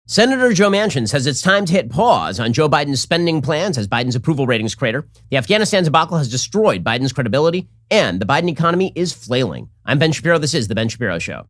Senator Joe Manchin says it's time to hit pause on Joe Biden's spending plans as Biden's approval ratings crater. The Afghanistan debacle has destroyed Biden's credibility, and the Biden economy is flailing. I'm Ben Shapiro. This is The Ben Shapiro Show.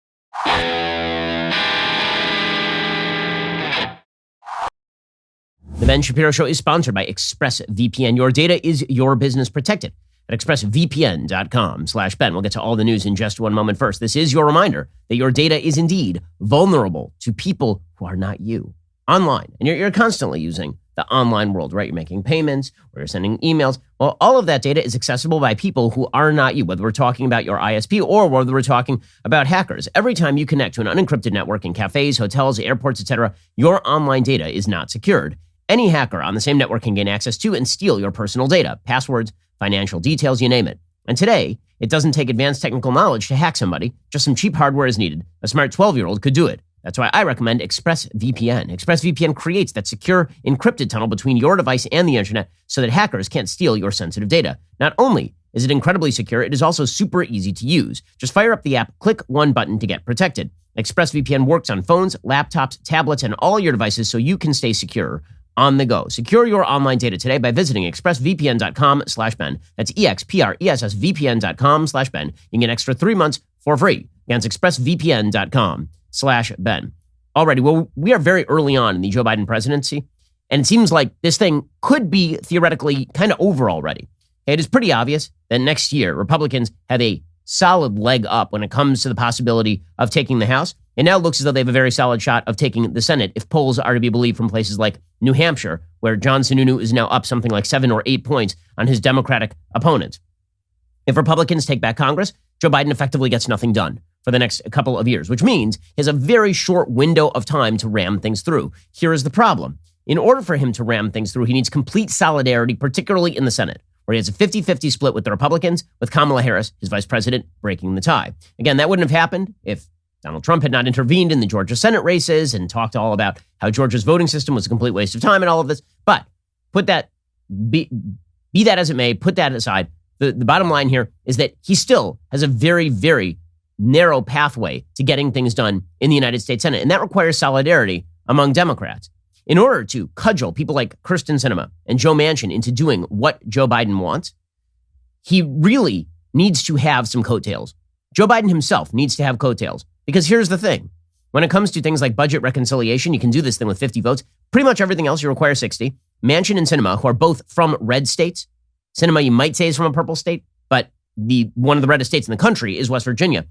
The Ben Shapiro Show is sponsored by ExpressVPN. Your data is your business protected at expressvpn.com/Ben. We'll get to all the news in just one moment. First, this is your reminder that your data is indeed vulnerable to people who are not you online. And you're constantly using the online world, right? You're making payments or you're sending emails. Well, all of that data is accessible by people who are not you, whether we're talking about your ISP or whether we're talking about hackers. Every time you connect to an unencrypted network in cafes, hotels, airports, etc., your online data is not secured. Any hacker on the same network can gain access to and steal your personal data, passwords, financial details, you name it. And today, it doesn't take advanced technical knowledge to hack somebody. Just some cheap hardware is needed. A smart 12-year-old could do it. That's why I recommend ExpressVPN. ExpressVPN creates that secure, encrypted tunnel between your device and the internet so that hackers can't steal your sensitive data. Not only is it incredibly secure, it is also super easy to use. Just fire up the app, click one button to get protected. ExpressVPN works on phones, laptops, tablets, and all your devices so you can stay secure on the go. Secure your online data today by visiting expressvpn.com/Ben. That's expressvpn.com/Ben. You can get an extra 3 months for free. Again, it's expressvpn.com/Ben. Alrighty, well, we are very early on in the Joe Biden presidency, and it seems like this thing could be theoretically kind of over already. It is pretty obvious that next year, Republicans have a solid leg up when it comes to the possibility of taking the House. It now looks as though they have a very solid shot of taking the Senate if polls are to be believed from places like New Hampshire, where John Sununu is now up something like 7 or 8 points on his Democratic opponents. If Republicans take back Congress, Joe Biden effectively gets nothing done for the next couple of years, which means he has a very short window of time to ram things through. Here is the problem. In order for him to ram things through, he needs complete solidarity, particularly in the Senate, where he has a 50-50 split with the Republicans, with Kamala Harris, his vice president, breaking the tie. Again, that wouldn't have happened if Donald Trump had not intervened in the Georgia Senate races and talked all about how Georgia's voting system was a complete waste of time and all of this. But put that, be that as it may, put that aside. The bottom line here is that he still has a very, very narrow pathway to getting things done in the United States Senate. And that requires solidarity among Democrats. In order to cudgel people like Kyrsten Sinema and Joe Manchin into doing what Joe Biden wants, he really needs to have some coattails. Joe Biden himself needs to have coattails. Because here's the thing. When it comes to things like budget reconciliation, you can do this thing with 50 votes. Pretty much everything else, you require 60. Manchin and Sinema, who are both from red states. Sinema, you might say, is from a purple state, but one of the reddest states in the country is West Virginia.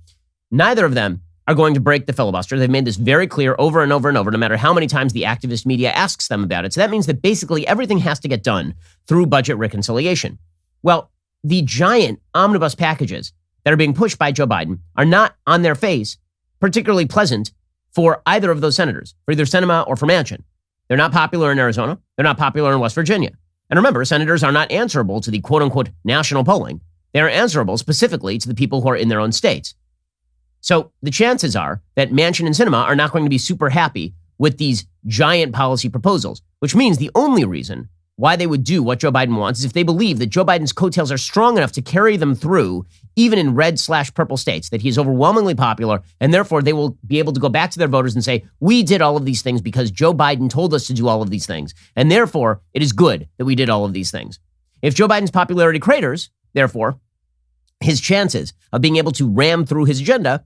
Neither of them are going to break the filibuster. They've made this very clear over and over and over, no matter how many times the activist media asks them about it. So that means that basically everything has to get done through budget reconciliation. Well, the giant omnibus packages that are being pushed by Joe Biden are not on their face particularly pleasant for either of those senators, for either Sinema or for Manchin. They're not popular in Arizona. They're not popular in West Virginia. And remember, senators are not answerable to the quote-unquote national polling. They are answerable specifically to the people who are in their own states. So the chances are that Manchin and Sinema are not going to be super happy with these giant policy proposals, which means the only reason why they would do what Joe Biden wants is if they believe that Joe Biden's coattails are strong enough to carry them through, even in red/purple states, that he is overwhelmingly popular, and therefore they will be able to go back to their voters and say, we did all of these things because Joe Biden told us to do all of these things, and therefore it is good that we did all of these things. If Joe Biden's popularity craters, therefore, his chances of being able to ram through his agenda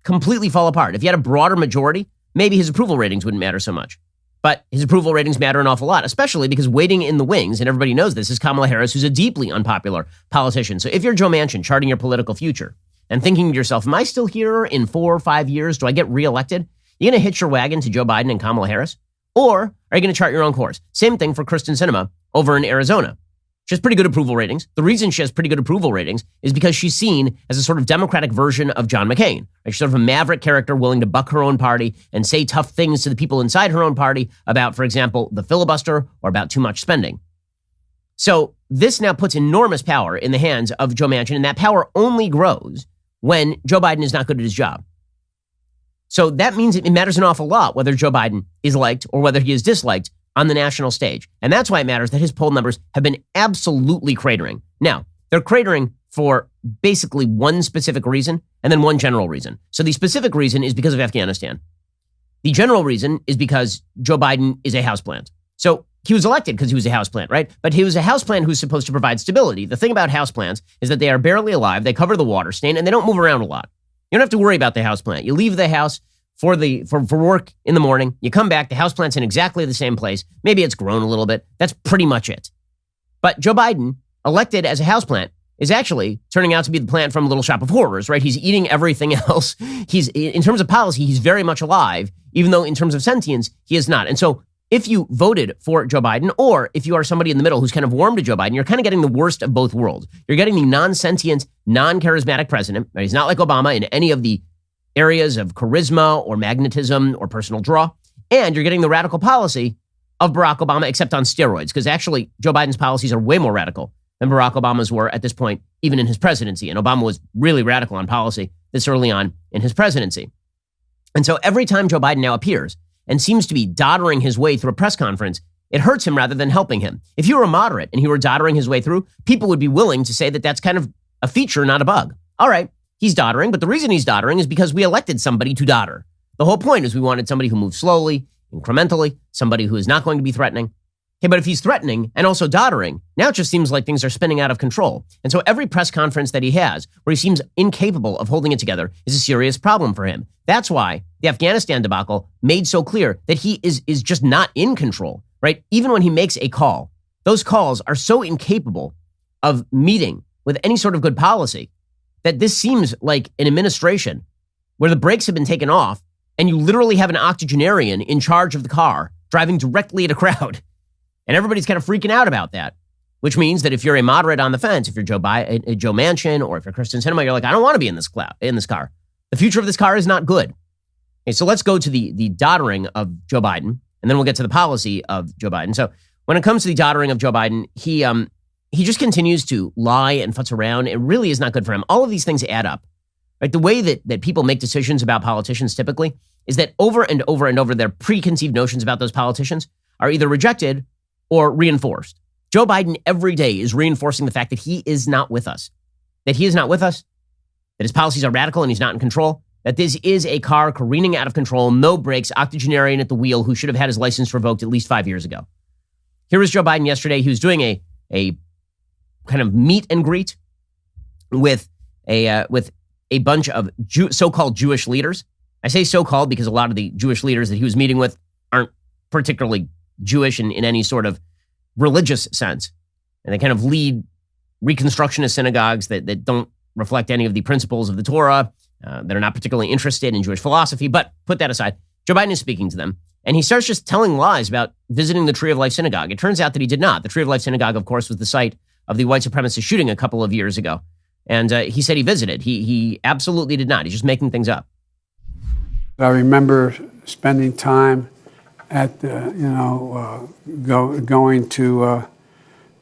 completely fall apart. If he had a broader majority, maybe his approval ratings wouldn't matter so much. But his approval ratings matter an awful lot, especially because waiting in the wings, and everybody knows this, is Kamala Harris, who's a deeply unpopular politician. So if you're Joe Manchin charting your political future and thinking to yourself, am I still here in 4 or 5 years? Do I get reelected? You going to hitch your wagon to Joe Biden and Kamala Harris? Or are you going to chart your own course? Same thing for Kyrsten Sinema over in Arizona. She has pretty good approval ratings. The reason she has pretty good approval ratings is because she's seen as a sort of Democratic version of John McCain. She's sort of a maverick character willing to buck her own party and say tough things to the people inside her own party about, for example, the filibuster or about too much spending. So this now puts enormous power in the hands of Joe Manchin, and that power only grows when Joe Biden is not good at his job. So that means it matters an awful lot whether Joe Biden is liked or whether he is disliked on the national stage. And that's why it matters that his poll numbers have been absolutely cratering. Now, they're cratering for basically one specific reason and then one general reason. So the specific reason is because of Afghanistan. The general reason is because Joe Biden is a houseplant. So he was elected because he was a houseplant, right? But he was a houseplant who's supposed to provide stability. The thing about houseplants is that they are barely alive, they cover the water stain, and they don't move around a lot. You don't have to worry about the houseplant. You leave the house for work in the morning, you come back, the houseplant's in exactly the same place. Maybe it's grown a little bit. That's pretty much it. But Joe Biden, elected as a houseplant, is actually turning out to be the plant from Little Shop of Horrors, right? He's eating everything else. In terms of policy, he's very much alive, even though in terms of sentience, he is not. And so if you voted for Joe Biden, or if you are somebody in the middle who's kind of warm to Joe Biden, you're kind of getting the worst of both worlds. You're getting the non-sentient, non-charismatic president. Right? He's not like Obama in any of the areas of charisma or magnetism or personal draw. And you're getting the radical policy of Barack Obama, except on steroids, because actually Joe Biden's policies are way more radical than Barack Obama's were at this point, even in his presidency. And Obama was really radical on policy this early on in his presidency. And so every time Joe Biden now appears and seems to be doddering his way through a press conference, it hurts him rather than helping him. If you were a moderate and he were doddering his way through, people would be willing to say that that's kind of a feature, not a bug. All right, he's doddering, but the reason he's doddering is because we elected somebody to dodder. The whole point is we wanted somebody who moves slowly, incrementally, somebody who is not going to be threatening. Okay, but if he's threatening and also doddering, now it just seems like things are spinning out of control. And so every press conference that he has where he seems incapable of holding it together is a serious problem for him. That's why the Afghanistan debacle made so clear that he is just not in control, right? Even when he makes a call, those calls are so incapable of meeting with any sort of good policy that this seems like an administration where the brakes have been taken off and you literally have an octogenarian in charge of the car driving directly at a crowd. And everybody's kind of freaking out about that, which means that if you're a moderate on the fence, if you're Joe Manchin, or if you're Kristen Sinema, you're like, I don't want to be in this car. The future of this car is not good. Okay, so let's go to the doddering of Joe Biden, and then we'll get to the policy of Joe Biden. So when it comes to the doddering of Joe Biden, he just continues to lie and futz around. It really is not good for him. All of these things add up. Right? The way that people make decisions about politicians typically is that over and over and over, their preconceived notions about those politicians are either rejected or reinforced. Joe Biden every day is reinforcing the fact that he is not with us, that his policies are radical and he's not in control, that this is a car careening out of control, no brakes, octogenarian at the wheel who should have had his license revoked at least 5 years ago. Here was Joe Biden yesterday. He was doing a kind of meet and greet with a bunch of so-called Jewish leaders. I say so-called because a lot of the Jewish leaders that he was meeting with aren't particularly Jewish in any sort of religious sense. And they kind of lead Reconstructionist synagogues that don't reflect any of the principles of the Torah, that are not particularly interested in Jewish philosophy. But put that aside, Joe Biden is speaking to them, and he starts just telling lies about visiting the Tree of Life Synagogue. It turns out that he did not. The Tree of Life Synagogue, of course, was the site of the white supremacist shooting a couple of years ago. And he said he visited. He absolutely did not. He's just making things up. I remember spending time at going to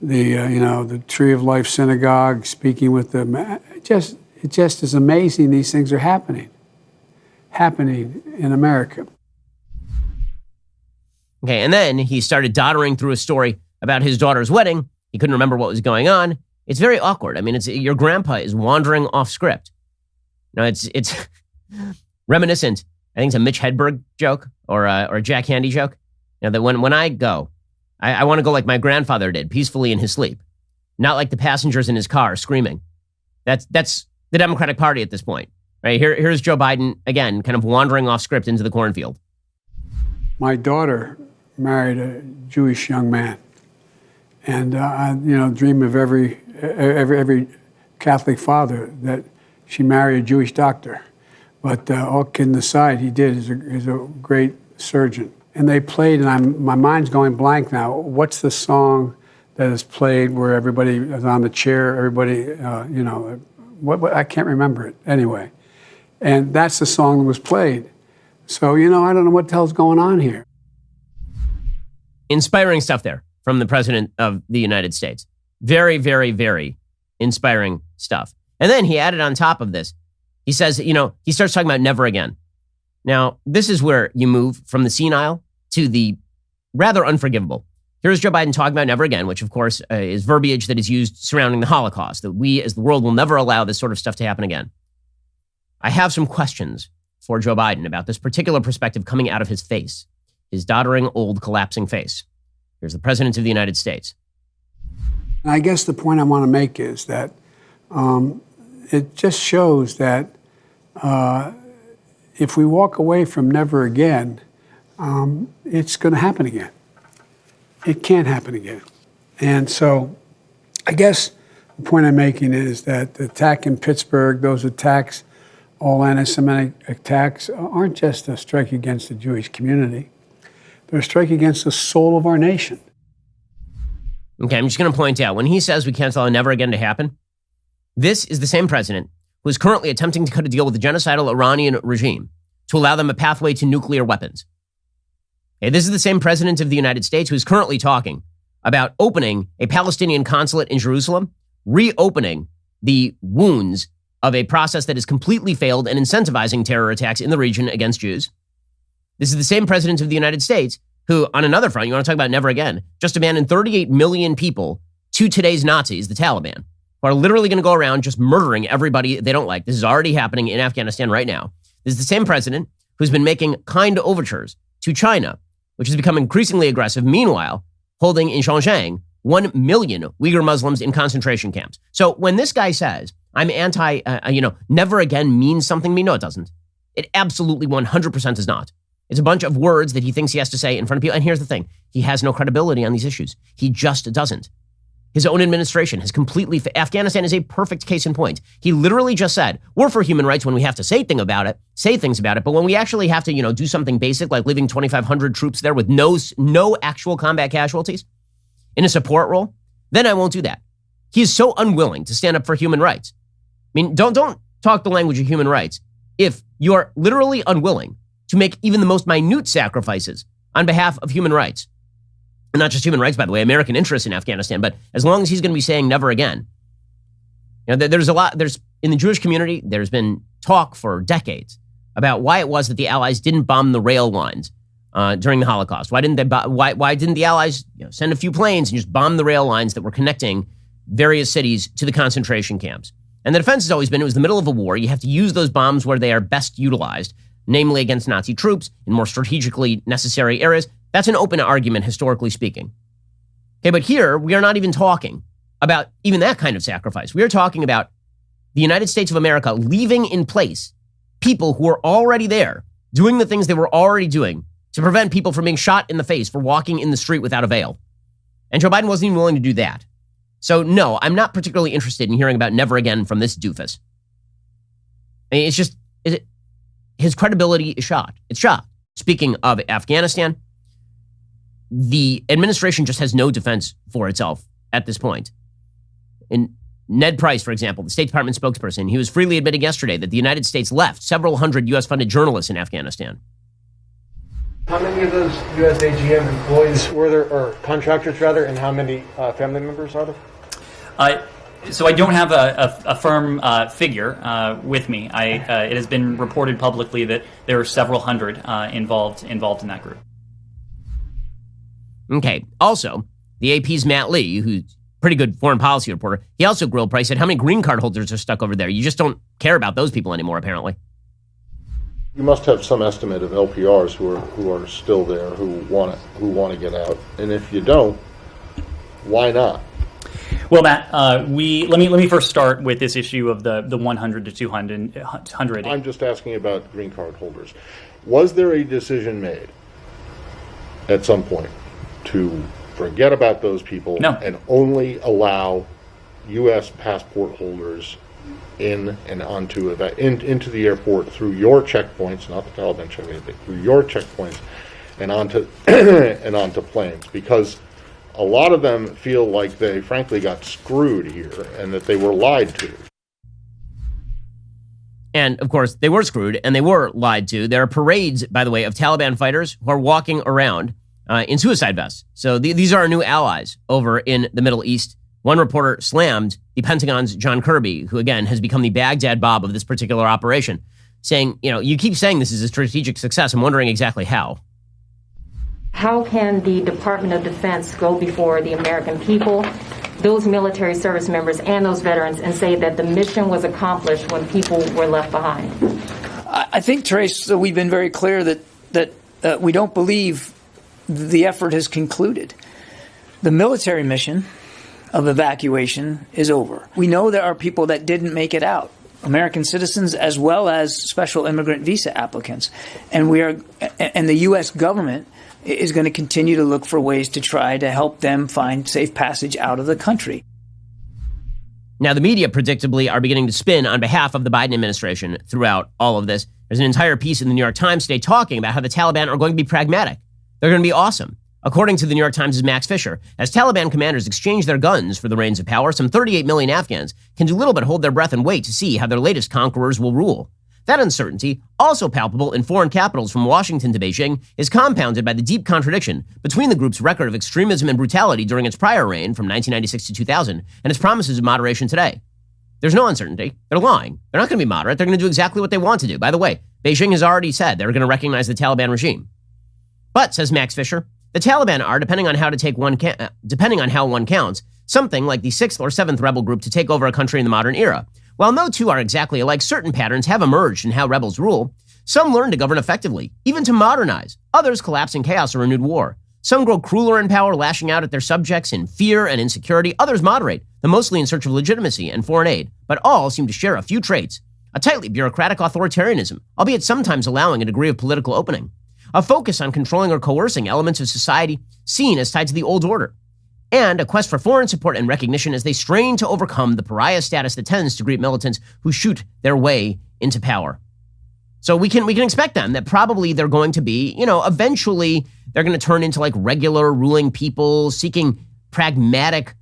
the Tree of Life Synagogue, speaking with them. It just is amazing. These things are happening in America. Okay, and then he started doddering through a story about his daughter's wedding. He couldn't remember what was going on. It's very awkward. I mean, your grandpa is wandering off script. It's reminiscent. I think it's a Mitch Hedberg joke or a Jack Handy joke. That when I go, I want to go like my grandfather did, peacefully in his sleep, not like the passengers in his car screaming. That's the Democratic Party at this point, right? Here's Joe Biden again, kind of wandering off script into the cornfield. My daughter married a Jewish young man, and I dream of every Catholic father that she married a Jewish doctor. But all kidding aside, he did. He's a great surgeon. And they played, and my mind's going blank now. What's the song that is played where everybody is on the chair, everybody, what I can't remember it anyway. And that's the song that was played. So, I don't know what the hell's going on here. Inspiring stuff there from the President of the United States. Very, very, very inspiring stuff. And then he added on top of this, he says, he starts talking about never again. Now, this is where you move from the senile to the rather unforgivable. Here's Joe Biden talking about never again, which, of course, is verbiage that is used surrounding the Holocaust, that we as the world will never allow this sort of stuff to happen again. I have some questions for Joe Biden about this particular perspective coming out of his face, his doddering, old, collapsing face. Here's the President of the United States. I guess the point I want to make is that it just shows that if we walk away from never again, it's going to happen again. It can't happen again. And so I guess the point I'm making is that the attack in Pittsburgh, those attacks, all anti-Semitic attacks, aren't just a strike against the Jewish community. They're a strike against the soul of our nation. Okay, I'm just going to point out, when he says we can't allow never again to happen, this is the same president who is currently attempting to cut a deal with the genocidal Iranian regime to allow them a pathway to nuclear weapons. Okay, this is the same president of the United States who is currently talking about opening a Palestinian consulate in Jerusalem, reopening the wounds of a process that has completely failed and incentivizing terror attacks in the region against Jews. This is the same president of the United States who, on another front, you want to talk about never again, just abandoned 38 million people to today's Nazis, the Taliban, who are literally going to go around just murdering everybody they don't like. This is already happening in Afghanistan right now. This is the same president who's been making kind overtures to China, which has become increasingly aggressive, meanwhile holding in Xinjiang 1 million Uyghur Muslims in concentration camps. So when this guy says, I'm anti, never again means something to me, no, it doesn't. It absolutely 100% does not. It's a bunch of words that he thinks he has to say in front of people. And here's the thing. He has no credibility on these issues. He just doesn't. His own administration has completely... Afghanistan is a perfect case in point. He literally just said, we're for human rights when we have to say things about it. But when we actually have to, do something basic like leaving 2,500 troops there with no actual combat casualties in a support role, then I won't do that. He is so unwilling to stand up for human rights. I mean, don't talk the language of human rights if you are literally unwilling to make even the most minute sacrifices on behalf of human rights. And not just human rights, by the way, American interests in Afghanistan, but as long as he's going to be saying never again. In the Jewish community, there's been talk for decades about why it was that the Allies didn't bomb the rail lines during the Holocaust. Why didn't the Allies send a few planes and just bomb the rail lines that were connecting various cities to the concentration camps? And the defense has always been, it was the middle of a war. You have to use those bombs where they are best utilized, namely against Nazi troops in more strategically necessary areas. That's an open argument, historically speaking. Okay, but here, we are not even talking about even that kind of sacrifice. We are talking about the United States of America leaving in place people who are already there, doing the things they were already doing to prevent people from being shot in the face for walking in the street without a veil. And Joe Biden wasn't even willing to do that. So no, I'm not particularly interested in hearing about never again from this doofus. I mean, his credibility is shot. It's shot. Speaking of Afghanistan, the administration just has no defense for itself at this point. And Ned Price, for example, the State Department spokesperson, he was freely admitting yesterday that the United States left several hundred U.S.-funded journalists in Afghanistan. How many of those USAGM employees were there, or contractors rather, and how many family members are there? So I don't have a firm figure with me. It has been reported publicly that there are several hundred involved in that group. Okay. Also, the AP's Matt Lee, who's a pretty good foreign policy reporter, he also grilled Price, said how many green card holders are stuck over there. You just don't care about those people anymore, apparently. You must have some estimate of LPRs who are still there, who want to get out. And if you don't, why not? Well, Matt, let me first start with this issue of the 100 to 200. I'm just asking about green card holders. Was there a decision made at some point to forget about those people and only allow U.S. passport holders in and into the airport through your checkpoints, not the Taliban checkpoints, but through your checkpoints and onto and onto planes? Because a lot of them feel like they frankly got screwed here and that they were lied to. And, of course, they were screwed and they were lied to. There are parades, by the way, of Taliban fighters who are walking around in suicide vests. So these are our new allies over in the Middle East. One reporter slammed the Pentagon's John Kirby, who, again, has become the Baghdad Bob of this particular operation, saying, you keep saying this is a strategic success. I'm wondering exactly how. How can the Department of Defense go before the American people, those military service members and those veterans, and say that the mission was accomplished when people were left behind? I think, Trace, we've been very clear that we don't believe the effort has concluded. The military mission of evacuation is over. We know there are people that didn't make it out, American citizens as well as special immigrant visa applicants. And the U.S. government is going to continue to look for ways to try to help them find safe passage out of the country. Now, the media predictably are beginning to spin on behalf of the Biden administration throughout all of this. There's an entire piece in the New York Times today talking about how the Taliban are going to be pragmatic. They're going to be awesome. According to the New York Times' Max Fisher, as Taliban commanders exchange their guns for the reins of power, some 38 million Afghans can do little but hold their breath and wait to see how their latest conquerors will rule. That uncertainty, also palpable in foreign capitals from Washington to Beijing, is compounded by the deep contradiction between the group's record of extremism and brutality during its prior reign from 1996 to 2000 and its promises of moderation today. There's no uncertainty. They're lying. They're not going to be moderate. They're going to do exactly what they want to do. By the way, Beijing has already said they're going to recognize the Taliban regime. But, says Max Fisher, the Taliban are, depending on how one counts, something like the 6th or 7th rebel group to take over a country in the modern era. While no two are exactly alike, certain patterns have emerged in how rebels rule. Some learn to govern effectively, even to modernize. Others collapse in chaos or renewed war. Some grow crueler in power, lashing out at their subjects in fear and insecurity. Others moderate, though mostly in search of legitimacy and foreign aid. But all seem to share a few traits. A tightly bureaucratic authoritarianism, albeit sometimes allowing a degree of political opening. A focus on controlling or coercing elements of society seen as tied to the old order. And a quest for foreign support and recognition as they strain to overcome the pariah status that tends to greet militants who shoot their way into power. So we can expect them that probably they're going to be, eventually they're going to turn into like regular ruling people seeking pragmatic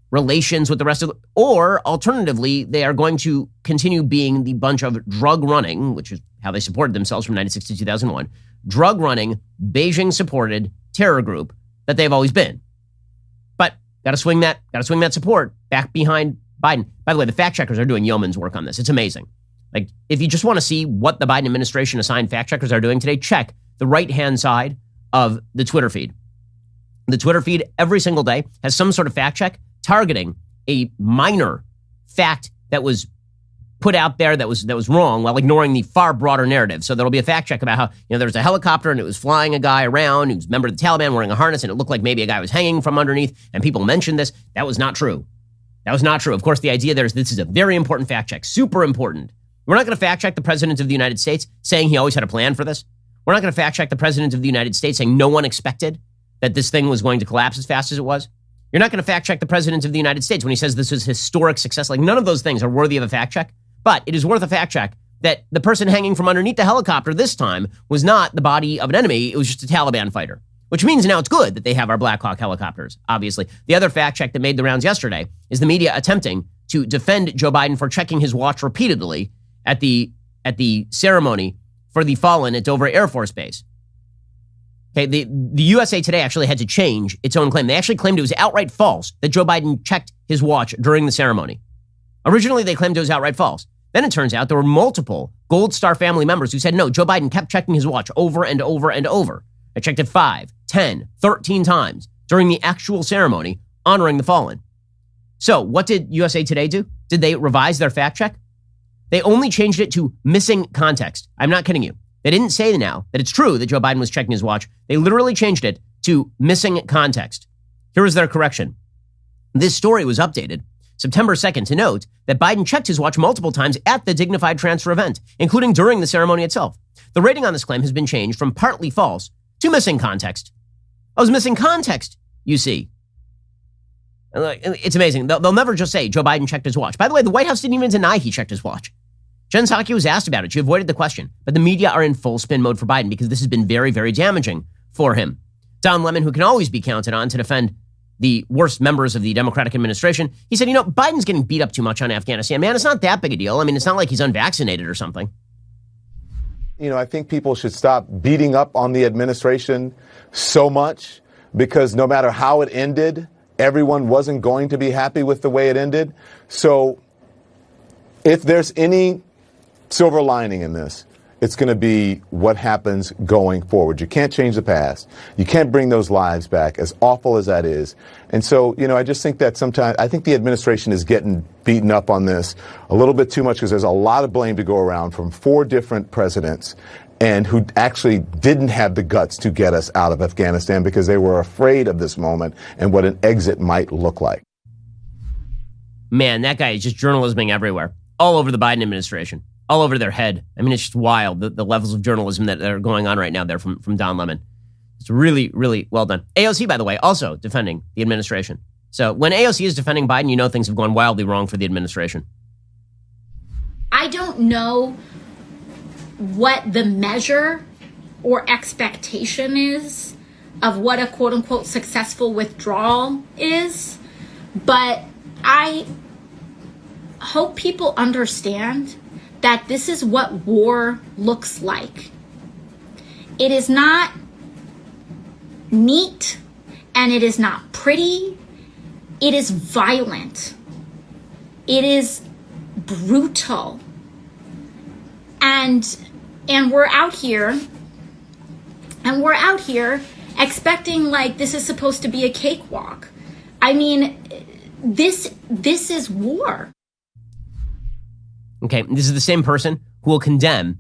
relations with the rest of the, or alternatively, they are going to continue being the bunch of drug running, which is how they supported themselves from 1996 to 2001, drug running, Beijing supported terror group that they've always been. But got to swing that support back behind Biden. By the way, the fact checkers are doing yeoman's work on this. It's amazing. Like, if you just want to see what the Biden administration assigned fact checkers are doing today, check the right-hand side of the Twitter feed. The Twitter feed every single day has some sort of fact check targeting a minor fact that was put out there that was wrong while ignoring the far broader narrative. So there'll be a fact check about how, there was a helicopter and it was flying a guy around who's a member of the Taliban wearing a harness and it looked like maybe a guy was hanging from underneath and people mentioned this. That was not true. That was not true. Of course, the idea there is this is a very important fact check, super important. We're not going to fact check the President of the United States saying he always had a plan for this. We're not going to fact check the President of the United States saying no one expected that this thing was going to collapse as fast as it was. You're not going to fact check the President of the United States when he says this was historic success. Like, none of those things are worthy of a fact check. But it is worth a fact check that the person hanging from underneath the helicopter this time was not the body of an enemy. It was just a Taliban fighter, which means now it's good that they have our Black Hawk helicopters, obviously. The other fact check that made the rounds yesterday is the media attempting to defend Joe Biden for checking his watch repeatedly at the ceremony for the fallen at Dover Air Force Base. Okay, the USA Today actually had to change its own claim. They actually claimed it was outright false that Joe Biden checked his watch during the ceremony. Originally, they claimed it was outright false. Then it turns out there were multiple Gold Star family members who said, no, Joe Biden kept checking his watch over and over and over. I checked it 5, 10, 13 times during the actual ceremony honoring the fallen. So what did USA Today do? Did they revise their fact check? They only changed it to missing context. I'm not kidding you. They didn't say now that it's true that Joe Biden was checking his watch. They literally changed it to missing context. Here is their correction. This story was updated September 2nd to note that Biden checked his watch multiple times at the dignified transfer event, including during the ceremony itself. The rating on this claim has been changed from partly false to missing context. I was missing context, you see. It's amazing. They'll never just say Joe Biden checked his watch. By the way, the White House didn't even deny he checked his watch. Jen Psaki was asked about it. She avoided the question. But the media are in full spin mode for Biden because this has been very, very damaging for him. Don Lemon, who can always be counted on to defend the worst members of the Democratic administration, he said, Biden's getting beat up too much on Afghanistan. Man, it's not that big a deal. I mean, it's not like he's unvaccinated or something. I think people should stop beating up on the administration so much because no matter how it ended, everyone wasn't going to be happy with the way it ended. So if there's any silver lining in this, It's going to be what happens going forward. You can't change the past. You can't bring those lives back, as awful as that is. And so, I just think that sometimes, I think the administration is getting beaten up on this a little bit too much because there's a lot of blame to go around from 4 different presidents and who actually didn't have the guts to get us out of Afghanistan because they were afraid of this moment and what an exit might look like. Man, that guy is just journalisming everywhere, all over the Biden administration, all over their head. I mean, it's just wild, the levels of journalism that are going on right now there from Don Lemon. It's really, really well done. AOC, by the way, also defending the administration. So when AOC is defending Biden, things have gone wildly wrong for the administration. I don't know what the measure or expectation is of what a quote unquote successful withdrawal is, but I hope people understand that this is what war looks like. It is not neat and it is not pretty. It is violent. It is brutal. And we're out here expecting like this is supposed to be a cakewalk. I mean, this is war. Okay, this is the same person who will condemn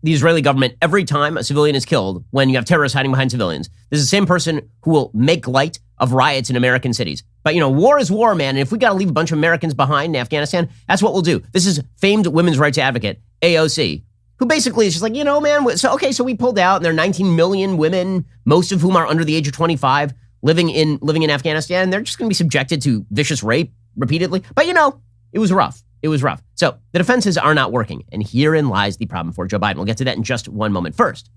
the Israeli government every time a civilian is killed when you have terrorists hiding behind civilians. This is the same person who will make light of riots in American cities. But, war is war, man. And if we got to leave a bunch of Americans behind in Afghanistan, that's what we'll do. This is famed women's rights advocate, AOC, who basically is just like, man, so we pulled out and there are 19 million women, most of whom are under the age of 25, living in Afghanistan. They're just going to be subjected to vicious rape repeatedly. But, it was rough. It was rough. So the defenses are not working. And herein lies the problem for Joe Biden. We'll get to that in just one moment. First,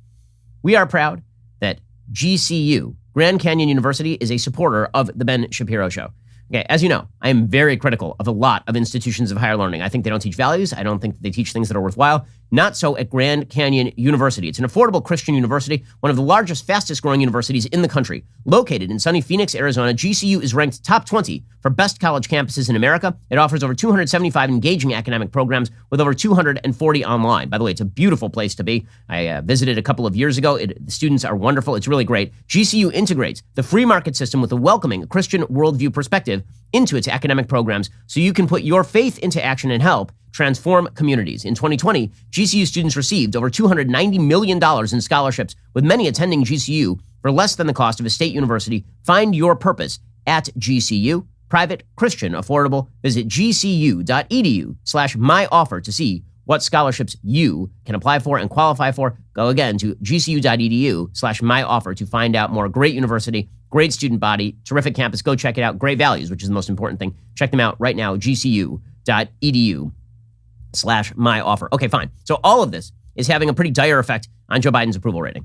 we are proud that GCU, Grand Canyon University, is a supporter of the Ben Shapiro Show. Okay, as you know, I am very critical of a lot of institutions of higher learning. I think they don't teach values. I don't think they teach things that are worthwhile. Not so at Grand Canyon University. It's an affordable Christian university, one of the largest, fastest growing universities in the country. Located in sunny Phoenix, Arizona, GCU is ranked top 20 for best college campuses in America. It offers over 275 engaging academic programs with over 240 online. By the way, it's a beautiful place to be. I visited a couple of years ago. The students are wonderful. It's really great. GCU integrates the free market system with a welcoming Christian worldview perspective into its academic programs so you can put your faith into action and help transform communities. In 2020, GCU students received over $290 million in scholarships, with many attending GCU for less than the cost of a state university. Find your purpose at GCU. Private, Christian, affordable. Visit gcu.edu/myoffer to see what scholarships you can apply for and qualify for. Go again to gcu.edu/myoffer to find out more. Great university, great student body, terrific campus. Go check it out. Great values, which is the most important thing. Check them out right now, gcu.edu/myoffer. Okay, fine. So all of this is having a pretty dire effect on Joe Biden's approval rating.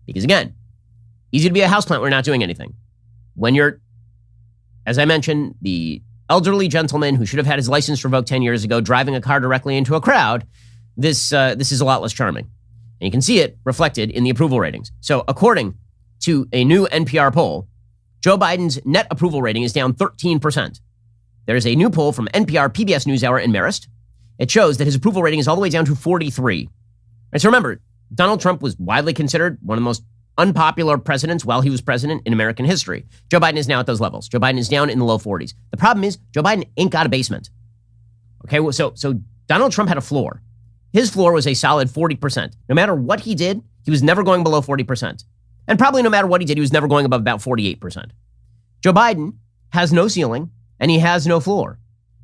Because again, easy to be a houseplant when you're not doing anything. When you're, as I mentioned, the elderly gentleman who should have had his license revoked 10 years ago, driving a car directly into a crowd, this is a lot less charming. And you can see it reflected in the approval ratings. So according to a new NPR poll, Joe Biden's net approval rating is down 13%. There's a new poll from NPR PBS NewsHour and Marist. It shows that his approval rating is all the way down to 43. And so remember, Donald Trump was widely considered one of the most unpopular presidents while he was president in American history. Joe Biden is now at those levels. Joe Biden is down in the low 40s. The problem is Joe Biden ain't got a basement. Okay, so Donald Trump had a floor. His floor was a solid 40%. No matter what he did, he was never going below 40%. And probably no matter what he did, he was never going above about 48%. Joe Biden has no ceiling and he has no floor.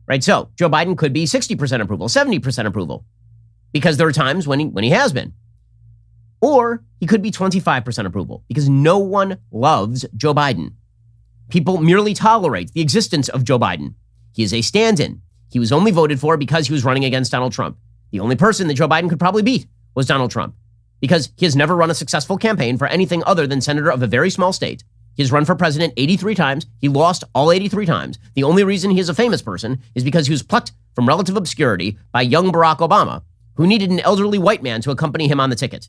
Right? So Joe Biden could be 60% approval, 70% approval, because there are times when he has been. Or he could be 25% approval because no one loves Joe Biden. People merely tolerate the existence of Joe Biden. He is a stand-in. He was only voted for because he was running against Donald Trump. The only person that Joe Biden could probably beat was Donald Trump because he has never run a successful campaign for anything other than senator of a very small state. He has run for president 83 times. He lost all 83 times. The only reason he is a famous person is because he was plucked from relative obscurity by young Barack Obama, who needed an elderly white man to accompany him on the ticket.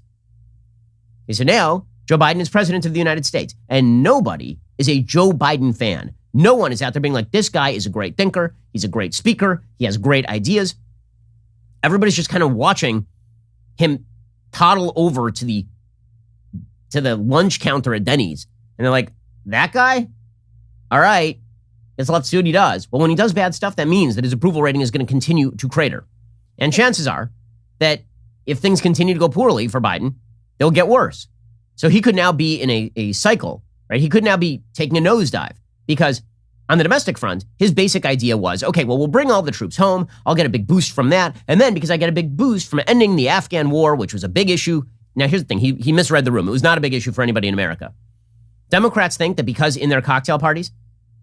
So now, Joe Biden is president of the United States, and nobody is a Joe Biden fan. No one is out there being like, this guy is a great thinker, he's a great speaker, he has great ideas. Everybody's just kind of watching him toddle over to the lunch counter at Denny's. And they're like, that guy? All right, let's see what he does. Well, when he does bad stuff, that means that his approval rating is going to continue to crater. And chances are that if things continue to go poorly for Biden, they'll get worse. So he could now be in a cycle, right? He could now be taking a nosedive because on the domestic front, his basic idea was, okay, well, we'll bring all the troops home. I'll get a big boost from that. And then because I get a big boost from ending the Afghan war, which was a big issue. Now, here's the thing. He misread the room. It was not a big issue for anybody in America. Democrats think that because in their cocktail parties,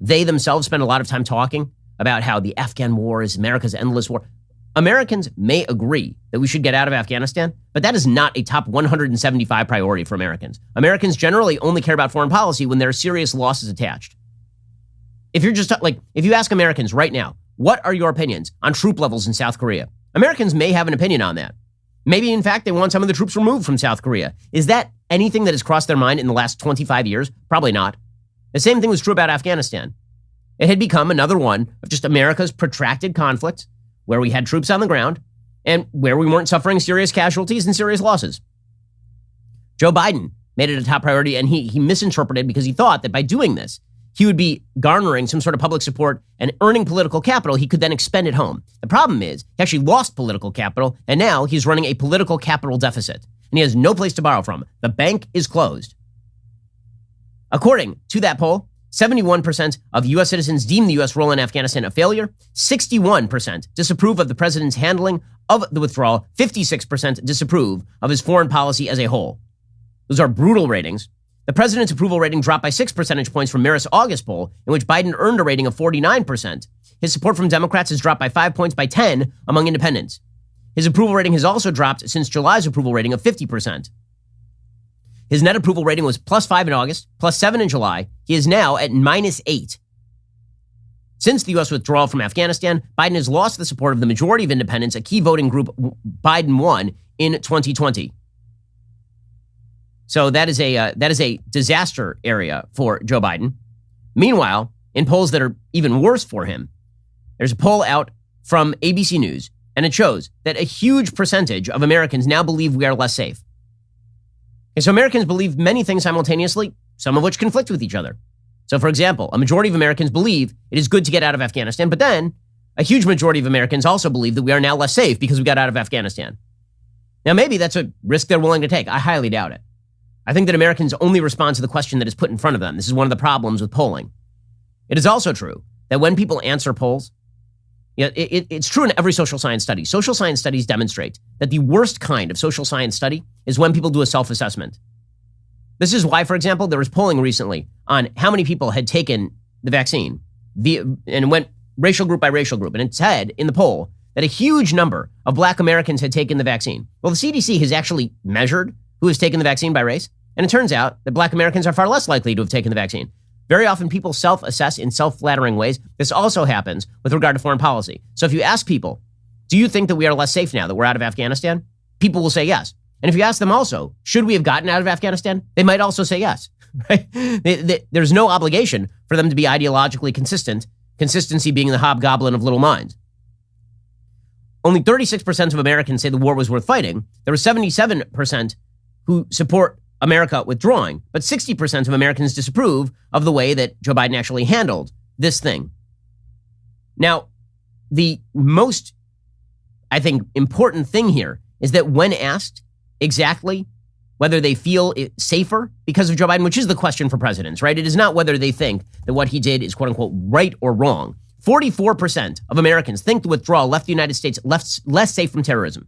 they themselves spend a lot of time talking about how the Afghan war is America's endless war. Americans may agree that we should get out of Afghanistan, but that is not a top 175 priority for Americans. Americans generally only care about foreign policy when there are serious losses attached. If you ask Americans right now, what are your opinions on troop levels in South Korea? Americans may have an opinion on that. Maybe, in fact, they want some of the troops removed from South Korea. Is that anything that has crossed their mind in the last 25 years? Probably not. The same thing was true about Afghanistan. It had become another one of just America's protracted conflicts where we had troops on the ground and where we weren't suffering serious casualties and serious losses. Joe Biden made it a top priority, and he misinterpreted because he thought that by doing this, he would be garnering some sort of public support and earning political capital he could then expend at home. The problem is he actually lost political capital, and now he's running a political capital deficit, and he has no place to borrow from. The bank is closed. According to that poll, 71% of U.S. citizens deem the U.S. role in Afghanistan a failure. 61% disapprove of the president's handling of the withdrawal. 56% disapprove of his foreign policy as a whole. Those are brutal ratings. The president's approval rating dropped by 6 percentage points from Marist's August poll, in which Biden earned a rating of 49%. His support from Democrats has dropped by 5 points by 10 among independents. His approval rating has also dropped since July's approval rating of 50%. His net approval rating was +5 in August, +7 in July. He is now at -8. Since the U.S. withdrawal from Afghanistan, Biden has lost the support of the majority of independents, a key voting group Biden won in 2020. So that is a disaster area for Joe Biden. Meanwhile, in polls that are even worse for him, there's a poll out from ABC News, and it shows that a huge percentage of Americans now believe we are less safe. And so Americans believe many things simultaneously, some of which conflict with each other. So, for example, a majority of Americans believe it is good to get out of Afghanistan, but then a huge majority of Americans also believe that we are now less safe because we got out of Afghanistan. Now, maybe that's a risk they're willing to take. I highly doubt it. I think that Americans only respond to the question that is put in front of them. This is one of the problems with polling. It is also true that when people answer polls, it's true in every social science study. Social science studies demonstrate that the worst kind of social science study is when people do a self-assessment. This is why, for example, there was polling recently on how many people had taken the vaccine, and it went racial group by racial group. And it said in the poll that a huge number of Black Americans had taken the vaccine. Well, the CDC has actually measured who has taken the vaccine by race. And it turns out that Black Americans are far less likely to have taken the vaccine. Very often people self-assess in self-flattering ways. This also happens with regard to foreign policy. So if you ask people, do you think that we are less safe now that we're out of Afghanistan? People will say yes. And if you ask them also, should we have gotten out of Afghanistan? They might also say yes. Right? There's no obligation for them to be ideologically consistent, consistency being the hobgoblin of little minds. Only 36% of Americans say the war was worth fighting. There were 77% who support America withdrawing, but 60% of Americans disapprove of the way that Joe Biden actually handled this thing. Now, the most, I think, important thing here is that when asked exactly whether they feel safer because of Joe Biden, which is the question for presidents, right? It is not whether they think that what he did is quote unquote right or wrong. 44% of Americans think the withdrawal left the United States less safe from terrorism.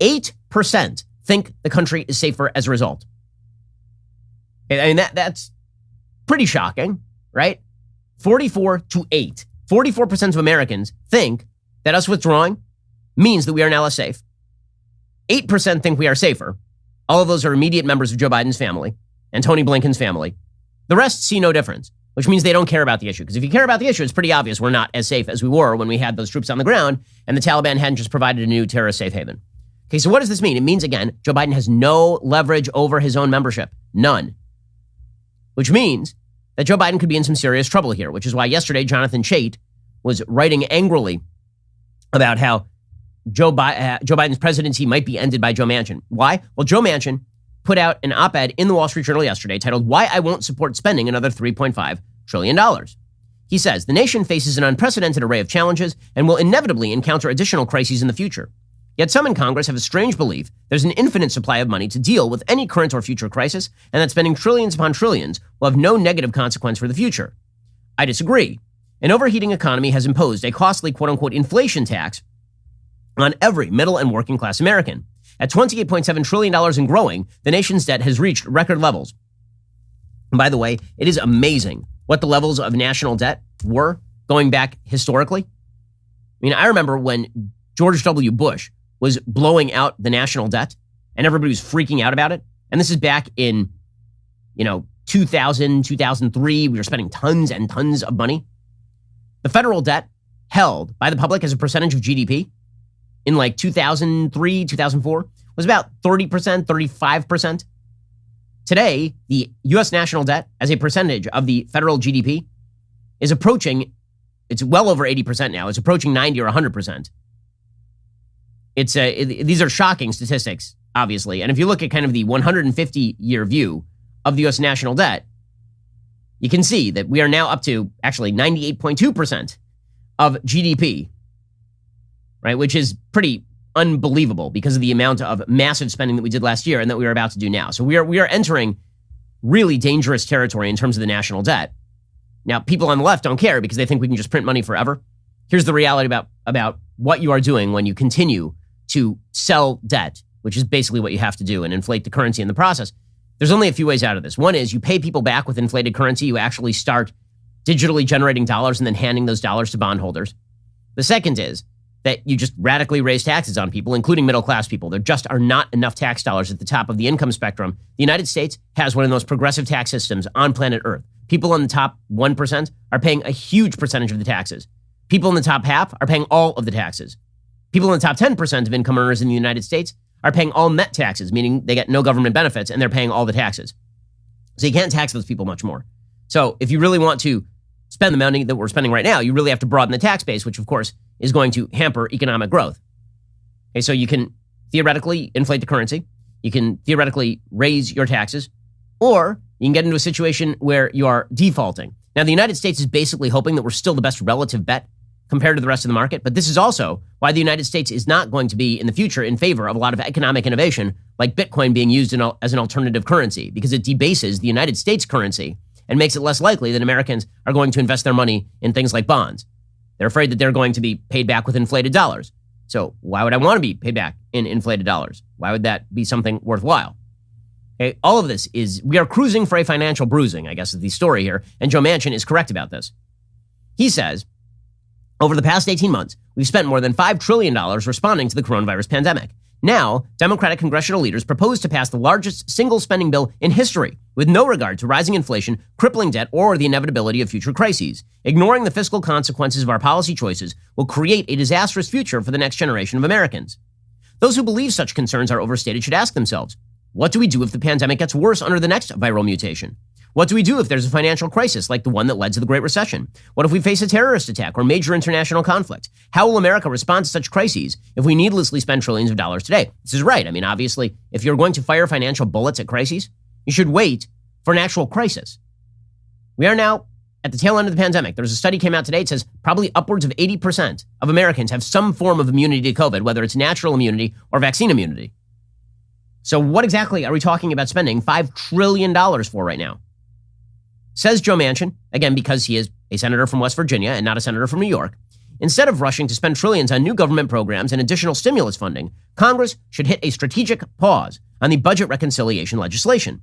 8% think the country is safer as a result. I mean, that's pretty shocking, right? 44 to 8. 44% of Americans think that us withdrawing means that we are now less safe. 8% think we are safer. All of those are immediate members of Joe Biden's family and Tony Blinken's family. The rest see no difference, which means they don't care about the issue. Because if you care about the issue, it's pretty obvious we're not as safe as we were when we had those troops on the ground and the Taliban hadn't just provided a new terrorist safe haven. Okay, so what does this mean? It means, again, Joe Biden has no leverage over his own membership. None. Which means that Joe Biden could be in some serious trouble here, which is why yesterday Jonathan Chait was writing angrily about how Joe Biden's presidency might be ended by Joe Manchin. Why? Well, Joe Manchin put out an op-ed in the Wall Street Journal yesterday titled, "Why I Won't Support Spending Another $3.5 Trillion." He says, the nation faces an unprecedented array of challenges and will inevitably encounter additional crises in the future. Yet some in Congress have a strange belief there's an infinite supply of money to deal with any current or future crisis, and that spending trillions upon trillions will have no negative consequence for the future. I disagree. An overheating economy has imposed a costly quote-unquote inflation tax on every middle and working class American. At $28.7 trillion and growing, the nation's debt has reached record levels. And by the way, it is amazing what the levels of national debt were going back historically. I mean, I remember when George W. Bush was blowing out the national debt and everybody was freaking out about it. And this is back in, 2000, 2003. We were spending tons and tons of money. The federal debt held by the public as a percentage of GDP in like 2003, 2004 was about 30%, 35%. Today, the U.S. national debt as a percentage of the federal GDP is approaching, it's well over 80% now. It's approaching 90 or 100%. These are shocking statistics, obviously. And if you look at kind of the 150-year view of the U.S. national debt, you can see that we are now up to actually 98.2% of GDP, right? Which is pretty unbelievable because of the amount of massive spending that we did last year and that we are about to do now. So we are entering really dangerous territory in terms of the national debt. Now, people on the left don't care because they think we can just print money forever. Here's the reality about what you are doing when you continue to sell debt, which is basically what you have to do, and inflate the currency in the process. There's only a few ways out of this. One is you pay people back with inflated currency. You actually start digitally generating dollars and then handing those dollars to bondholders. The second is that you just radically raise taxes on people, including middle-class people. There just are not enough tax dollars at the top of the income spectrum. The United States has one of the most progressive tax systems on planet Earth. People in the top 1% are paying a huge percentage of the taxes. People in the top half are paying all of the taxes. People in the top 10% of income earners in the United States are paying all net taxes, meaning they get no government benefits and they're paying all the taxes. So you can't tax those people much more. So if you really want to spend the money that we're spending right now, you really have to broaden the tax base, which of course is going to hamper economic growth. Okay, so you can theoretically inflate the currency, you can theoretically raise your taxes, or you can get into a situation where you are defaulting. Now, the United States is basically hoping that we're still the best relative bet compared to the rest of the market, but this is also why the United States is not going to be in the future in favor of a lot of economic innovation like Bitcoin being used as an alternative currency, because it debases the United States currency and makes it less likely that Americans are going to invest their money in things like bonds. They're afraid that they're going to be paid back with inflated dollars. So why would I want to be paid back in inflated dollars? Why would that be something worthwhile? Okay, all of this is, we are cruising for a financial bruising, I guess is the story here, and Joe Manchin is correct about this. He says, over the past 18 months, we've spent more than $5 trillion responding to the coronavirus pandemic. Now, Democratic congressional leaders propose to pass the largest single spending bill in history, with no regard to rising inflation, crippling debt, or the inevitability of future crises. Ignoring the fiscal consequences of our policy choices will create a disastrous future for the next generation of Americans. Those who believe such concerns are overstated should ask themselves, what do we do if the pandemic gets worse under the next viral mutation? What do we do if there's a financial crisis like the one that led to the Great Recession? What if we face a terrorist attack or major international conflict? How will America respond to such crises if we needlessly spend trillions of dollars today? This is right. I mean, obviously, if you're going to fire financial bullets at crises, you should wait for an actual crisis. We are now at the tail end of the pandemic. There's a study came out today. It says probably upwards of 80% of Americans have some form of immunity to COVID, whether it's natural immunity or vaccine immunity. So what exactly are we talking about spending $5 trillion for right now? Says Joe Manchin, again, because he is a senator from West Virginia and not a senator from New York, instead of rushing to spend trillions on new government programs and additional stimulus funding, Congress should hit a strategic pause on the budget reconciliation legislation.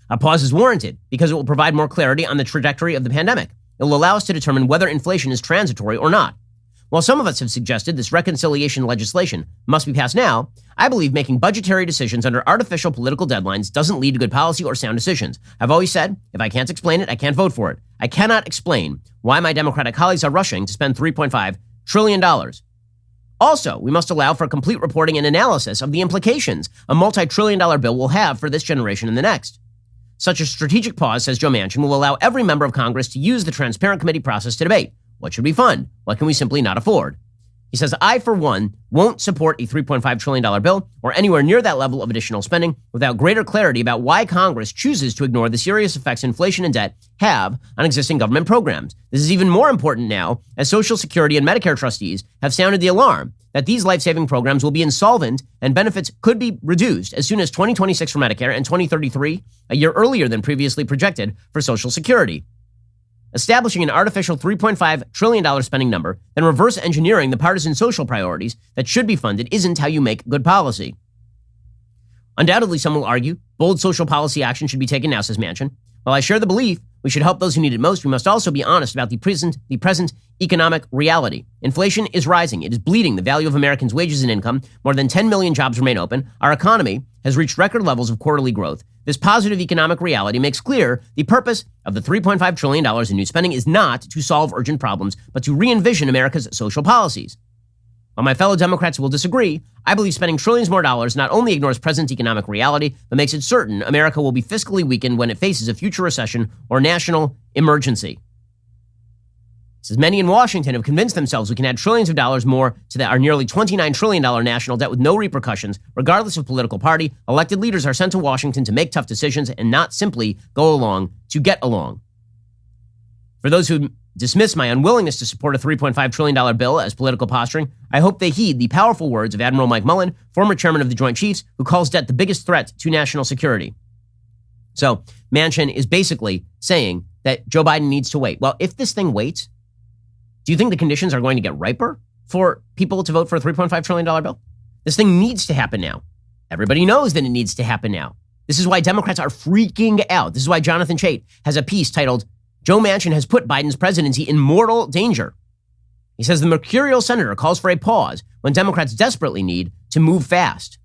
A pause is warranted because it will provide more clarity on the trajectory of the pandemic. It will allow us to determine whether inflation is transitory or not. While some of us have suggested this reconciliation legislation must be passed now, I believe making budgetary decisions under artificial political deadlines doesn't lead to good policy or sound decisions. I've always said, if I can't explain it, I can't vote for it. I cannot explain why my Democratic colleagues are rushing to spend $3.5 trillion. Also, we must allow for complete reporting and analysis of the implications a multi-trillion-dollar bill will have for this generation and the next. Such a strategic pause, says Joe Manchin, will allow every member of Congress to use the transparent committee process to debate. What should we fund? What can we simply not afford? He says, I, for one, won't support a $3.5 trillion bill or anywhere near that level of additional spending without greater clarity about why Congress chooses to ignore the serious effects inflation and debt have on existing government programs. This is even more important now as Social Security and Medicare trustees have sounded the alarm that these life-saving programs will be insolvent and benefits could be reduced as soon as 2026 for Medicare and 2033, a year earlier than previously projected for Social Security. Establishing an artificial $3.5 trillion spending number, then reverse engineering the partisan social priorities that should be funded isn't how you make good policy. Undoubtedly, some will argue bold social policy action should be taken now, says Manchin. While I share the belief we should help those who need it most, we must also be honest about the present economic reality. Inflation is rising. It is bleeding the value of Americans' wages and income. More than 10 million jobs remain open. Our economy has reached record levels of quarterly growth. This positive economic reality makes clear the purpose of the $3.5 trillion in new spending is not to solve urgent problems, but to re-envision America's social policies. While my fellow Democrats will disagree, I believe spending trillions more dollars not only ignores present economic reality, but makes it certain America will be fiscally weakened when it faces a future recession or national emergency. He says many in Washington have convinced themselves we can add trillions of dollars more to our nearly $29 trillion national debt with no repercussions, regardless of political party. Elected leaders are sent to Washington to make tough decisions and not simply go along to get along. For those who dismiss my unwillingness to support a $3.5 trillion bill as political posturing, I hope they heed the powerful words of Admiral Mike Mullen, former chairman of the Joint Chiefs, who calls debt the biggest threat to national security. So Manchin is basically saying that Joe Biden needs to wait. Well, if this thing waits, do you think the conditions are going to get riper for people to vote for a $3.5 trillion bill? This thing needs to happen now. Everybody knows that it needs to happen now. This is why Democrats are freaking out. This is why Jonathan Chait has a piece titled, Joe Manchin has put Biden's presidency in mortal danger. He says the mercurial senator calls for a pause when Democrats desperately need to move fast.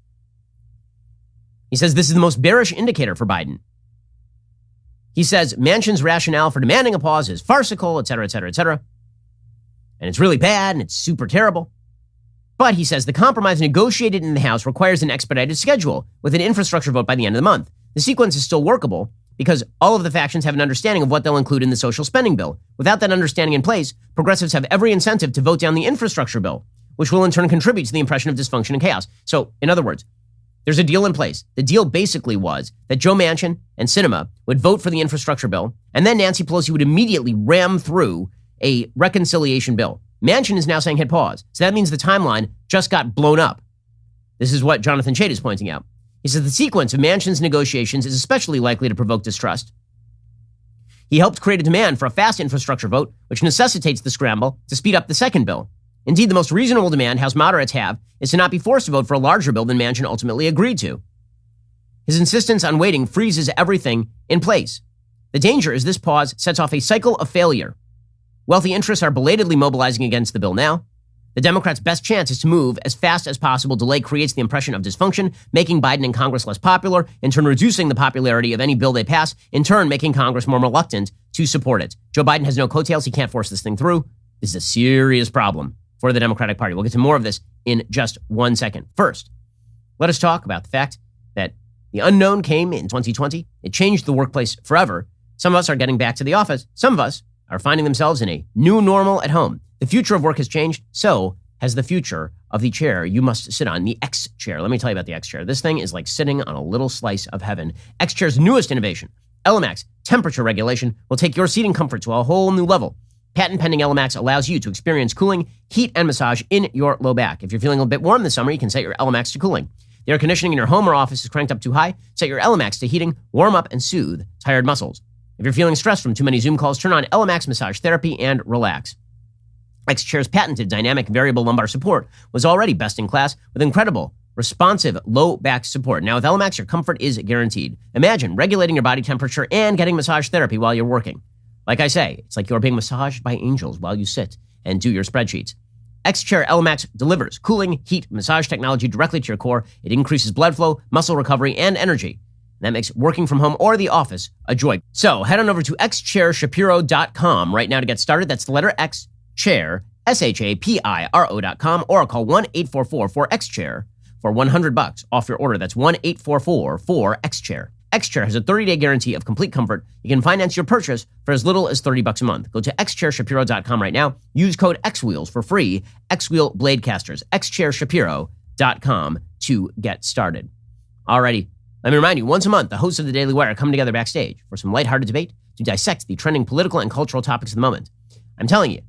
He says this is the most bearish indicator for Biden. He says Manchin's rationale for demanding a pause is farcical, et cetera, et cetera, et cetera. And it's really bad and it's super terrible. But he says the compromise negotiated in the House requires an expedited schedule with an infrastructure vote by the end of the month. The sequence is still workable because all of the factions have an understanding of what they'll include in the social spending bill. Without that understanding in place, progressives have every incentive to vote down the infrastructure bill, which will in turn contribute to the impression of dysfunction and chaos. So, in other words, there's a deal in place. The deal basically was that Joe Manchin and Sinema would vote for the infrastructure bill, and then Nancy Pelosi would immediately ram through a reconciliation bill. Manchin is now saying hit pause. So that means the timeline just got blown up. This is what Jonathan Chait is pointing out. He says the sequence of Manchin's negotiations is especially likely to provoke distrust. He helped create a demand for a fast infrastructure vote, which necessitates the scramble to speed up the second bill. Indeed, the most reasonable demand House moderates have is to not be forced to vote for a larger bill than Manchin ultimately agreed to. His insistence on waiting freezes everything in place. The danger is this pause sets off a cycle of failure. Wealthy interests are belatedly mobilizing against the bill now. The Democrats' best chance is to move as fast as possible. Delay creates the impression of dysfunction, making Biden and Congress less popular, in turn reducing the popularity of any bill they pass, in turn making Congress more reluctant to support it. Joe Biden has no coattails. He can't force this thing through. This is a serious problem for the Democratic Party. We'll get to more of this in just 1 second. First, let us talk about the fact that the unknown came in 2020. It changed the workplace forever. Some of us are getting back to the office. Some of us are finding themselves in a new normal at home. The future of work has changed, so has the future of the chair you must sit on, the X chair. Let me tell you about the X chair. This thing is like sitting on a little slice of heaven. X chair's newest innovation, Elemax temperature regulation, will take your seating comfort to a whole new level. Patent-pending Elemax allows you to experience cooling, heat, and massage in your low back. If you're feeling a bit warm this summer, you can set your Elemax to cooling. The air conditioning in your home or office is cranked up too high. Set your Elemax to heating, warm up, and soothe tired muscles. If you're feeling stressed from too many Zoom calls, turn on Elemax Massage Therapy and relax. X-Chair's patented dynamic variable lumbar support was already best in class with incredible, responsive low back support. Now with Elemax, your comfort is guaranteed. Imagine regulating your body temperature and getting massage therapy while you're working. Like I say, it's like you're being massaged by angels while you sit and do your spreadsheets. X-Chair Elemax delivers cooling, heat, massage technology directly to your core. It increases blood flow, muscle recovery, and energy. That makes working from home or the office a joy. So head on over to xchairshapiro.com right now to get started. That's the letter X, chair, SHAPIRO.com, or call 1-844-4XChair for $100 off your order. That's 1-844-4XChair. Xchair has a 30-day guarantee of complete comfort. You can finance your purchase for as little as $30 a month. Go to xchairshapiro.com right now. Use code XWheels for free. X-Wheel Blade Casters. xchairshapiro.com to get started. Alrighty. Let me remind you, once a month, the hosts of the Daily Wire come together backstage for some lighthearted debate to dissect the trending political and cultural topics of the moment. I'm telling you,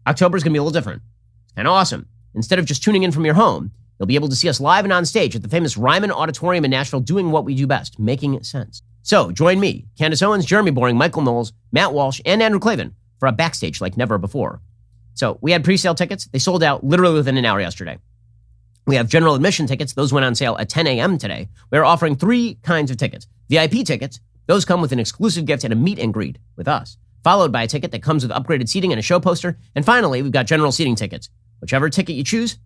October is going to be a little different. It's kind of awesome. Instead of just tuning in from your home, you'll be able to see us live and on stage at the famous Ryman Auditorium in Nashville doing what we do best, making sense. So join me, Candace Owens, Jeremy Boring, Michael Knowles, Matt Walsh, and Andrew Clavin for a backstage like never before. So we had pre-sale tickets. They sold out literally within an hour yesterday. We have general admission tickets. Those went on sale at 10 a.m. today. We're offering 3 kinds of tickets. VIP tickets, those come with an exclusive gift and a meet and greet with us, followed by a ticket that comes with upgraded seating and a show poster. And finally, we've got general seating tickets. Whichever ticket you choose,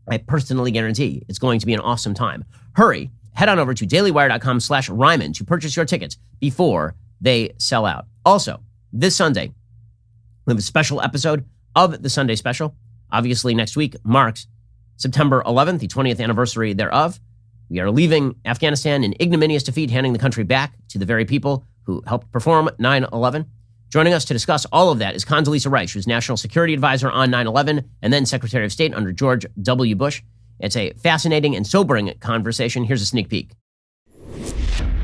I personally guarantee it's going to be an awesome time. Hurry, head on over to dailywire.com/Ryman to purchase your tickets before they sell out. Also, this Sunday, we have a special episode of the Sunday Special. Obviously, next week marks September 11th, the 20th anniversary thereof. We are leaving Afghanistan in ignominious defeat, handing the country back to the very people who helped perform 9/11. Joining us to discuss all of that is Condoleezza Rice, who's National Security Advisor on 9/11 and then Secretary of State under George W. Bush. It's a fascinating and sobering conversation. Here's a sneak peek.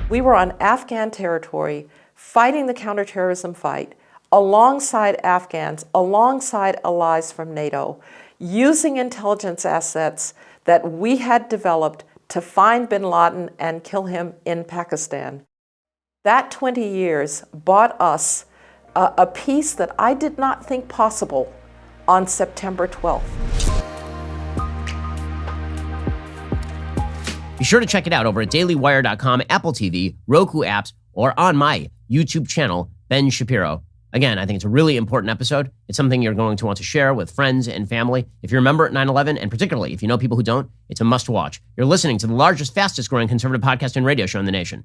We were on Afghan territory fighting the counterterrorism fight alongside Afghans, alongside allies from NATO, using intelligence assets that we had developed to find bin Laden and kill him in Pakistan. That 20 years bought us a peace that I did not think possible on September 12th. Be sure to check it out over at dailywire.com, Apple TV, Roku apps, or on my YouTube channel, Ben Shapiro. Again, I think it's a really important episode. It's something you're going to want to share with friends and family. If you remember 9/11, and particularly if you know people who don't, it's a must-watch. You're listening to the largest, fastest-growing conservative podcast and radio show in the nation.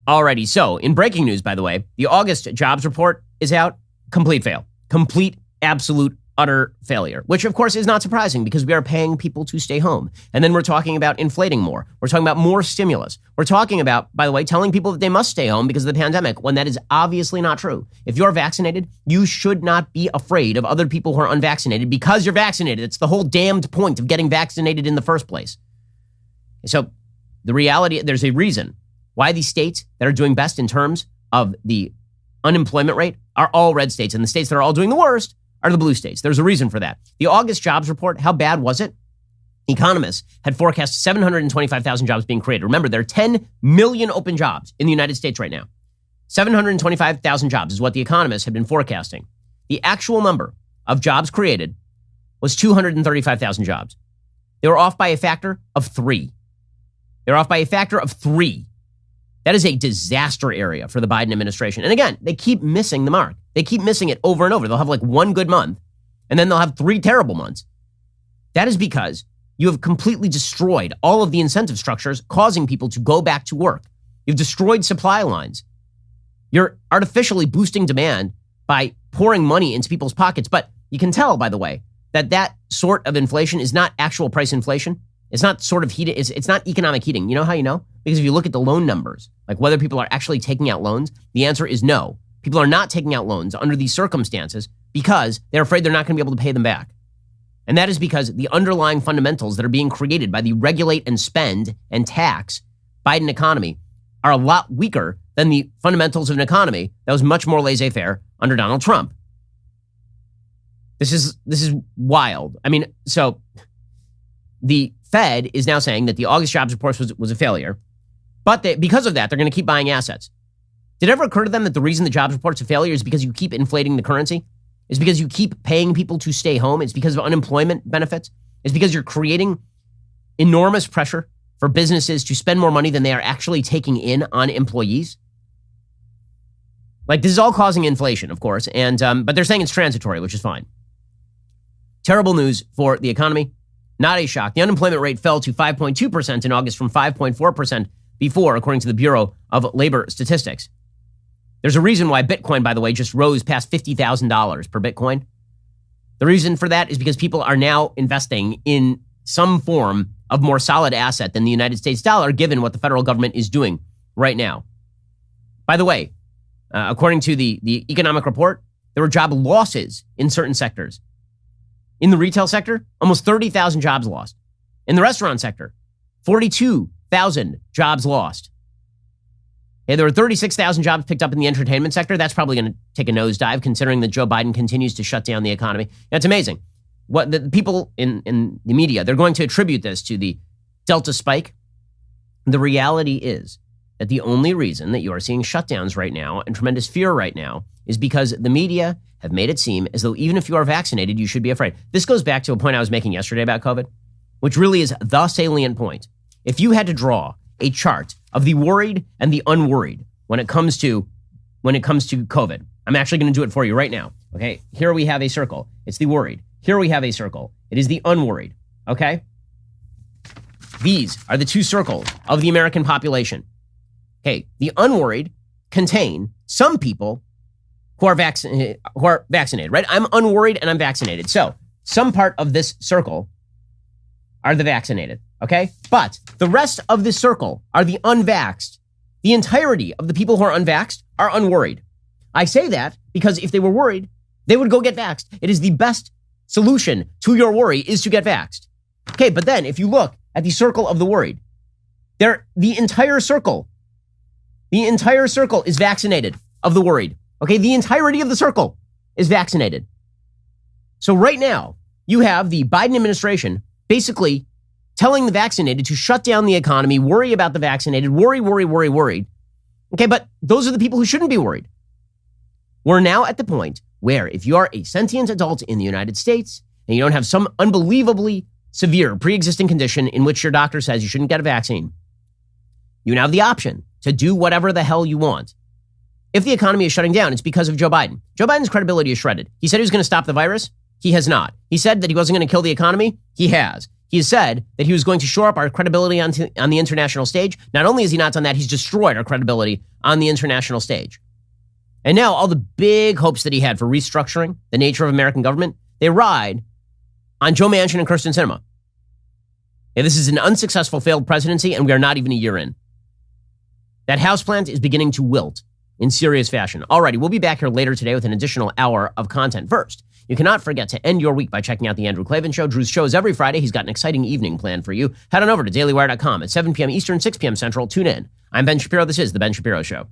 Alrighty, so in breaking news, by the way, the August jobs report is out. Complete fail. Complete, absolute, utter failure, which of course is not surprising because we are paying people to stay home. And then we're talking about inflating more. We're talking about more stimulus. We're talking about, by the way, telling people that they must stay home because of the pandemic when that is obviously not true. If you're vaccinated, you should not be afraid of other people who are unvaccinated because you're vaccinated. It's the whole damned point of getting vaccinated in the first place. So the reality, there's a reason why these states that are doing best in terms of the unemployment rate are all red states, and the states that are all doing the worst are the blue states. There's a reason for that. The August jobs report, how bad was it? Economists had forecast 725,000 jobs being created. Remember, there are 10 million open jobs in the United States right now. 725,000 jobs is what the economists had been forecasting. The actual number of jobs created was 235,000 jobs. They were off by a factor of 3. They're off by a factor of 3. That is a disaster area for the Biden administration. And again, they keep missing the mark. They keep missing it over and over. They'll have like one good month, and then they'll have 3 terrible months. That is because you have completely destroyed all of the incentive structures causing people to go back to work. You've destroyed supply lines. You're artificially boosting demand by pouring money into people's pockets. But you can tell, by the way, that that sort of inflation is not actual price inflation. It's not sort of heating. It's not economic heating. You know how you know? Because if you look at the loan numbers, like whether people are actually taking out loans, the answer is no. People are not taking out loans under these circumstances because they're afraid they're not going to be able to pay them back. And that is because the underlying fundamentals that are being created by the regulate and spend and tax Biden economy are a lot weaker than the fundamentals of an economy that was much more laissez-faire under Donald Trump. This is wild. I mean, so the Fed is now saying that the August jobs report was a failure, but because of that, they're going to keep buying assets. Did it ever occur to them that the reason the jobs report's a failure is because you keep inflating the currency? It's because you keep paying people to stay home? It's because of unemployment benefits? It's because you're creating enormous pressure for businesses to spend more money than they are actually taking in on employees? Like, this is all causing inflation, of course, and but they're saying it's transitory, which is fine. Terrible news for the economy. Not a shock. The unemployment rate fell to 5.2% in August from 5.4% before, according to the Bureau of Labor Statistics. There's a reason why Bitcoin, by the way, just rose past $50,000 per Bitcoin. The reason for that is because people are now investing in some form of more solid asset than the United States dollar, given what the federal government is doing right now. By the way, according to the economic report, there were job losses in certain sectors. In the retail sector, almost 30,000 jobs lost. In the restaurant sector, 42,000 jobs lost. Okay, there were 36,000 jobs picked up in the entertainment sector. That's probably going to take a nosedive considering that Joe Biden continues to shut down the economy. That's amazing. What the people in the media, they're going to attribute this to the Delta spike. The reality is that the only reason that you are seeing shutdowns right now and tremendous fear right now is because the media have made it seem as though even if you are vaccinated, you should be afraid. This goes back to a point I was making yesterday about COVID, which really is the salient point. If you had to draw a chart of the worried and the unworried when it comes to COVID, I'm actually going to do it for you right now. Okay, here we have a circle. It's the worried. Here we have a circle. It is the unworried. Okay, these are the two circles of the American population. Okay, the unworried contain some people who are vaccinated, right? I'm unworried and I'm vaccinated. So some part of this circle are the vaccinated, okay? But the rest of this circle are the unvaxxed. The entirety of the people who are unvaxxed are unworried. I say that because if they were worried, they would go get vaxxed. It is the best solution to your worry is to get vaxxed. Okay, but then if you look at the circle of the worried, the entire circle is vaccinated of the worried. Okay, the entirety of the circle is vaccinated. So right now, you have the Biden administration basically telling the vaccinated to shut down the economy, worry about the vaccinated, worried. Okay, but those are the people who shouldn't be worried. We're now at the point where if you are a sentient adult in the United States and you don't have some unbelievably severe pre-existing condition in which your doctor says you shouldn't get a vaccine, you now have the option to do whatever the hell you want. If the economy is shutting down, it's because of Joe Biden. Joe Biden's credibility is shredded. He said he was going to stop the virus. He has not. He said that he wasn't going to kill the economy. He has. He has said that he was going to shore up our credibility on the international stage. Not only has he not done that, he's destroyed our credibility on the international stage. And now all the big hopes that he had for restructuring the nature of American government, they ride on Joe Manchin and Kyrsten Sinema. Yeah, this is an unsuccessful failed presidency, and we are not even a year in. That houseplant is beginning to wilt in serious fashion. Alrighty, we'll be back here later today with an additional hour of content. First, you cannot forget to end your week by checking out The Andrew Klavan Show. Drew's show is every Friday. He's got an exciting evening planned for you. Head on over to dailywire.com at 7 p.m. Eastern, 6 p.m. Central. Tune in. I'm Ben Shapiro. This is The Ben Shapiro Show.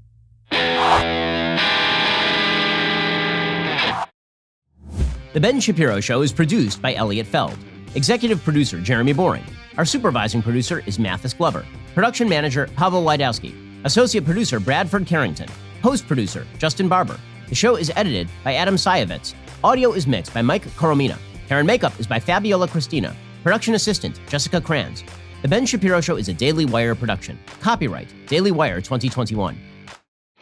The Ben Shapiro Show is produced by Elliot Feld. Executive producer, Jeremy Boring. Our supervising producer is Mathis Glover. Production manager, Pavel Wydowski. Associate producer, Bradford Carrington. Host producer, Justin Barber. The show is edited by Adam Sayevitz. Audio is mixed by Mike Coromina. Hair and makeup is by Fabiola Cristina. Production assistant, Jessica Kranz. The Ben Shapiro Show is a Daily Wire production. Copyright, Daily Wire 2021.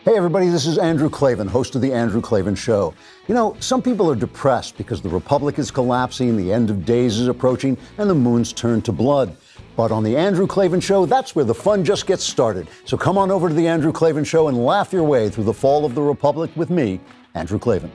Hey everybody, this is Andrew Klavan, host of The Andrew Klavan Show. You know, some people are depressed because the republic is collapsing, the end of days is approaching, and the moon's turned to blood. But on The Andrew Klavan Show, that's where the fun just gets started. So come on over to The Andrew Klavan Show and laugh your way through the fall of the republic with me, Andrew Klavan.